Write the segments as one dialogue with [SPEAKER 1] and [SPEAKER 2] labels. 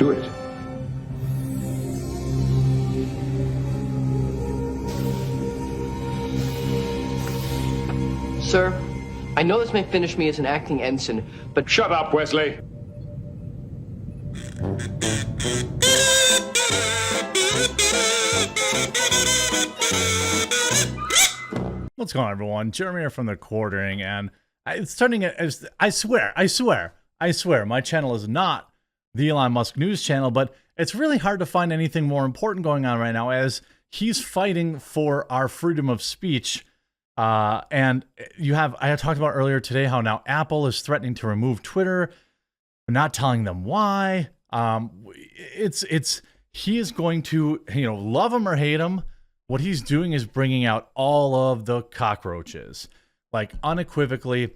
[SPEAKER 1] do it.
[SPEAKER 2] Sir, I know this may finish me as an acting ensign, but...
[SPEAKER 1] Shut up, Wesley!
[SPEAKER 3] What's going on, everyone? Jeremy here from The Quartering, and it's turning it as... I swear, my channel is not the Elon Musk news channel, but it's really hard to find anything more important going on right now as he's fighting for our freedom of speech. And I had talked about earlier today how now Apple is threatening to remove Twitter, not telling them why. He is going to, love him or hate him. What he's doing is bringing out all of the cockroaches, like unequivocally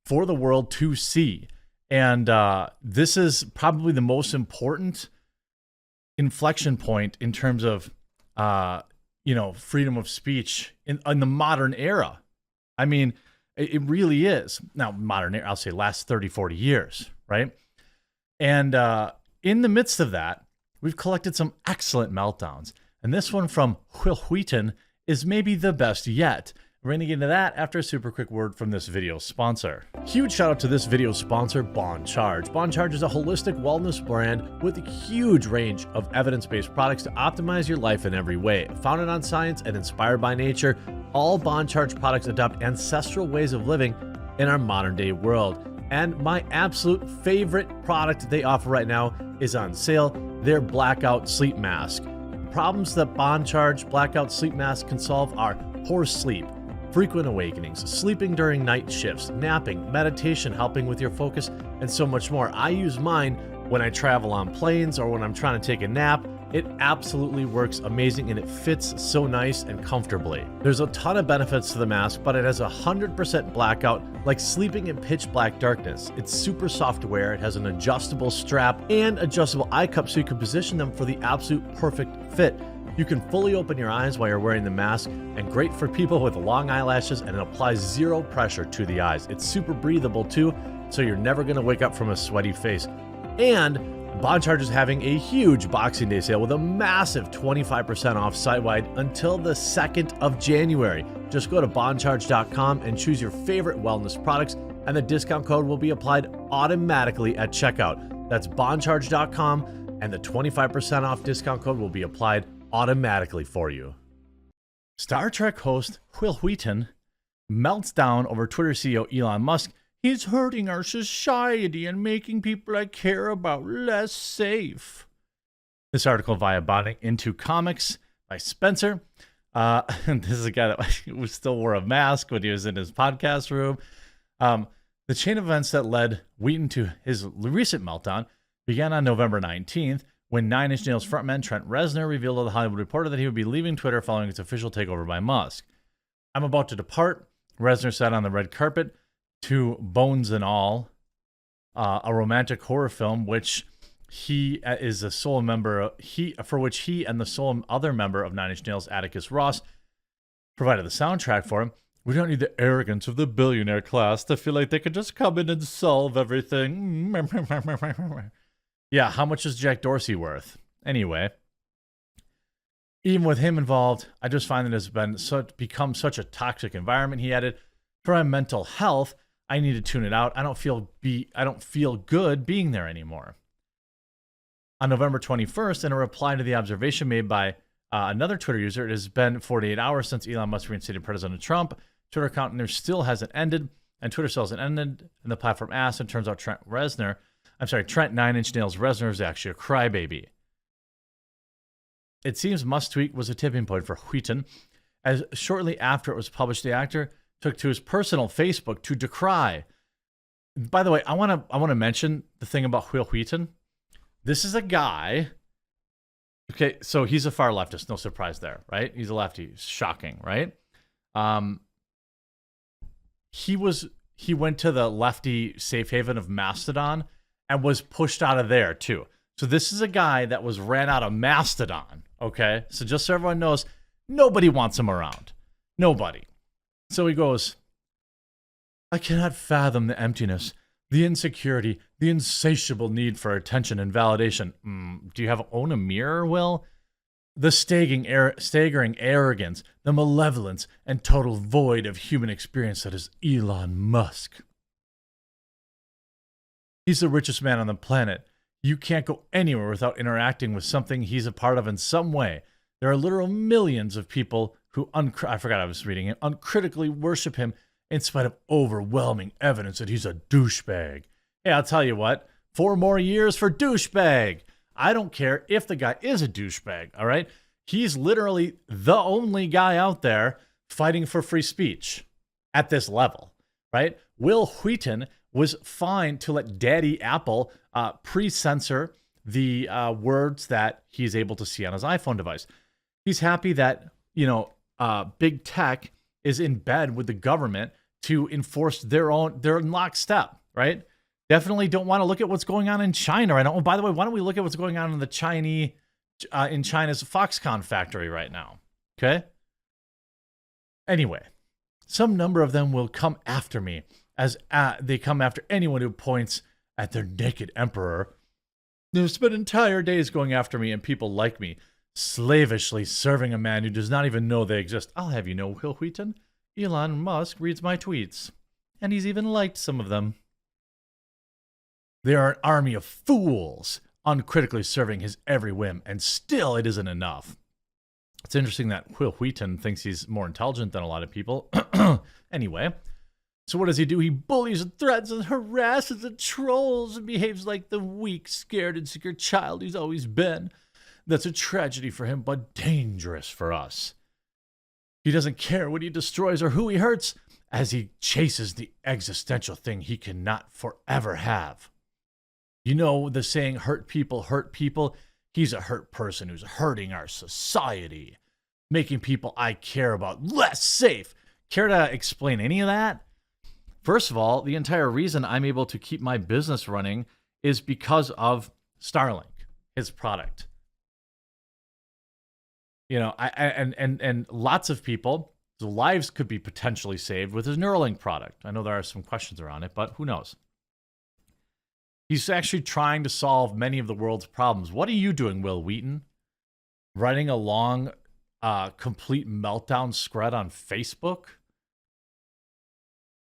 [SPEAKER 3] for the world to see. And this is probably the most important inflection point in terms of, freedom of speech in the modern era. I mean, it really is. Now, modern era, I'll say last 30, 40 years, right? And in the midst of that, we've collected some excellent meltdowns. And this one from Wheaton is maybe the best yet. We're going to get into that after a super quick word from this video sponsor. Huge shout out to this video sponsor, Bon Charge. Bon Charge is a holistic wellness brand with a huge range of evidence-based products to optimize your life in every way. Founded on science and inspired by nature, all Bon Charge products adopt ancestral ways of living in our modern day world. And my absolute favorite product they offer right now is on sale, their Blackout Sleep Mask. Problems that Bon Charge Blackout Sleep Mask can solve are poor sleep, frequent awakenings, sleeping during night shifts, napping, meditation helping with your focus, and so much more. I use mine when I travel on planes or when I'm trying to take a nap. It absolutely works amazing and it fits so nice and comfortably. There's a ton of benefits to the mask, but it has 100% blackout, like sleeping in pitch black darkness. It's super soft to wear, it has an adjustable strap and adjustable eye cup so you can position them for the absolute perfect fit. You can fully open your eyes while you're wearing the mask, and great for people with long eyelashes, and it applies zero pressure to the eyes. It's super breathable too, so you're never gonna wake up from a sweaty face. And Bon Charge is having a huge Boxing Day sale with a massive 25% off site-wide until the 2nd of January. Just go to boncharge.com and choose your favorite wellness products, and the discount code will be applied automatically at checkout. That's boncharge.com, and the 25% off discount code will be applied automatically for you. Star Trek host Wheaton melts down over Twitter CEO Elon Musk. He's hurting our society and making people I care about less safe. This article via Bonding into Comics by Spencer. And this is a guy that still wore a mask when he was in his podcast room. The chain of events that led Wheaton to his recent meltdown began on November 19th when Nine Inch Nails frontman Trent Reznor revealed to The Hollywood Reporter that he would be leaving Twitter following its official takeover by Musk. "I'm about to depart," Reznor said on the red carpet to Bones and All, a romantic horror film which he is a sole member for which he and the sole other member of Nine Inch Nails, Atticus Ross, provided the soundtrack for him. "We don't need the arrogance of the billionaire class to feel like they could just come in and solve everything." Yeah, how much is Jack Dorsey worth? Anyway, even with him involved, I just find that it's become such a toxic environment. He added, "For my mental health, I need to tune it out. I don't feel good being there anymore." On November 21st, in a reply to the observation made by another Twitter user, "It has been 48 hours since Elon Musk reinstated President Trump. Twitter account there still hasn't ended, and Twitter still hasn't ended." And the platform asked, and turns out Trent Nine Inch Nails Reznor is actually a crybaby. It seems Musk's tweet was a tipping point for Wheaton, as shortly after it was published, the actor took to his personal Facebook to decry. By the way, I want to mention the thing about Wheaton. This is a guy. Okay, so he's a far leftist, no surprise there, right? He's a lefty, shocking, right? He went to the lefty safe haven of Mastodon and was pushed out of there too. So this is a guy that was ran out of Mastodon. Okay, so just so everyone knows, nobody wants him around. Nobody. So he goes, "I cannot fathom the emptiness The insecurity, the insatiable need for attention and validation. Do you own a mirror, Will? The staggering arrogance, the malevolence, and total void of human experience that is Elon Musk. He's the richest man on the planet. You can't go anywhere without interacting with something he's a part of in some way. There are literal millions of people who, uncritically worship him in spite of overwhelming evidence that he's a douchebag. Hey, I'll tell you what, 4 more years for douchebag. I don't care if the guy is a douchebag, all right? He's literally the only guy out there fighting for free speech at this level, right? Will Wheaton was fine to let Daddy Apple pre-censor the words that he's able to see on his iPhone device. He's happy that, big tech is in bed with the government to enforce their lockstep, right? Definitely don't want to look at what's going on in China right now. Oh, by the way, why don't we look at what's going on in the Chinese, in China's Foxconn factory right now? Okay. Anyway, some number of them will come after me as they come after anyone who points at their naked emperor. They've spent entire days going after me and people like me, slavishly serving a man who does not even know they exist. I'll have you know, Will Wheaton, Elon Musk reads my tweets, and he's even liked some of them. They are an army of fools, uncritically serving his every whim, and still it isn't enough. It's interesting that Will Wheaton thinks he's more intelligent than a lot of people. Anyway, so what does he do? He bullies and threatens and harasses and trolls and behaves like the weak, scared, insecure child he's always been. That's a tragedy for him, but dangerous for us. He doesn't care what he destroys or who he hurts, as he chases the existential thing he cannot forever have. You know the saying, hurt people hurt people? He's a hurt person who's hurting our society, making people I care about less safe. Care to explain any of that? First of all, the entire reason I'm able to keep my business running is because of Starlink, his product. And lots of people, the lives could be potentially saved with his Neuralink product. I know there are some questions around it, but who knows? He's actually trying to solve many of the world's problems. What are you doing, Will Wheaton? Writing a long, complete meltdown spread on Facebook?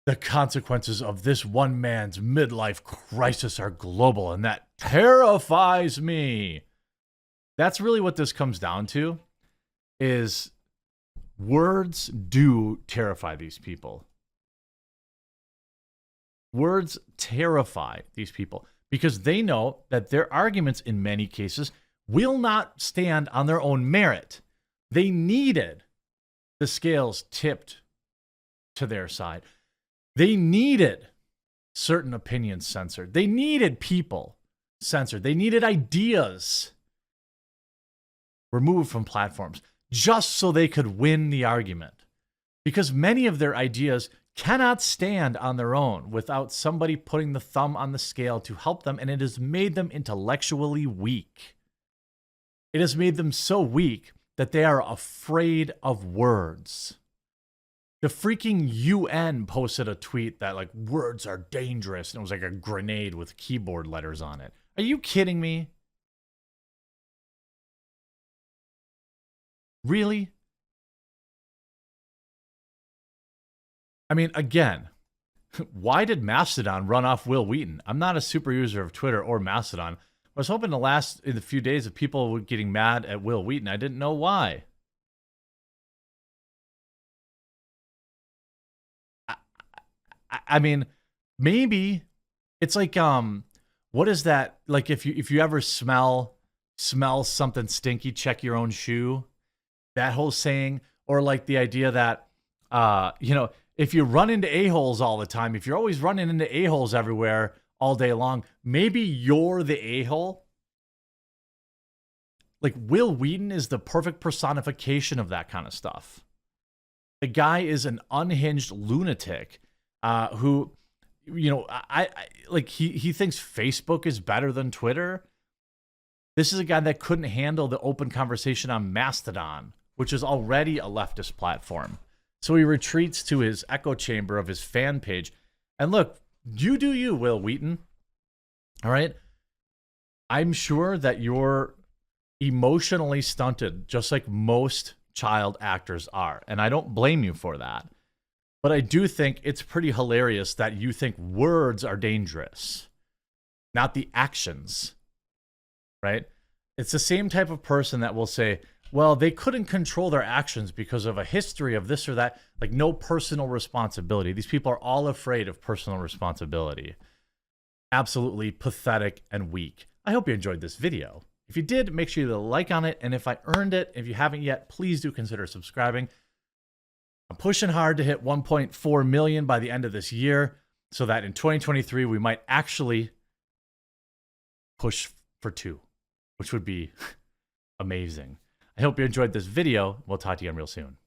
[SPEAKER 3] The consequences of this one man's midlife crisis are global, and that terrifies me. That's really what this comes down to, is words do terrify these people. Words terrify these people because they know that their arguments in many cases will not stand on their own merit. They needed the scales tipped to their side. They needed certain opinions censored. They needed people censored. They needed ideas removed from platforms just so they could win the argument. Because many of their ideas cannot stand on their own without somebody putting the thumb on the scale to help them, and it has made them intellectually weak. It has made them so weak that they are afraid of words. The freaking UN posted a tweet that, like, words are dangerous, and it was like a grenade with keyboard letters on it. Are you kidding me? Really? I mean, again, why did Mastodon run off Will Wheaton? I'm not a super user of Twitter or Mastodon. I was hoping to last in a few days of people getting mad at Will Wheaton. I didn't know why. I mean, maybe it's like, what is that? Like if you ever smell something stinky, check your own shoe. That whole saying, or like the idea that, if you run into a-holes all the time, if you're always running into a-holes everywhere all day long, maybe you're the a-hole. Like Will Wheaton is the perfect personification of that kind of stuff. The guy is an unhinged lunatic who, he thinks Facebook is better than Twitter. This is a guy that couldn't handle the open conversation on Mastodon, which is already a leftist platform. So he retreats to his echo chamber of his fan page. And look, You do you, Will Wheaton. All right. I'm sure that you're emotionally stunted, just like most child actors are. And I don't blame you for that. But I do think it's pretty hilarious that you think words are dangerous, not the actions, right? It's the same type of person that will say, well, they couldn't control their actions because of a history of this or that, like no personal responsibility. These people are all afraid of personal responsibility. Absolutely pathetic and weak. I hope you enjoyed this video. If you did, make sure you leave a like on it. And if I earned it, if you haven't yet, please do consider subscribing. I'm pushing hard to hit 1.4 million by the end of this year so that in 2023, we might actually push for 2, which would be amazing. I hope you enjoyed this video. We'll talk to you again real soon.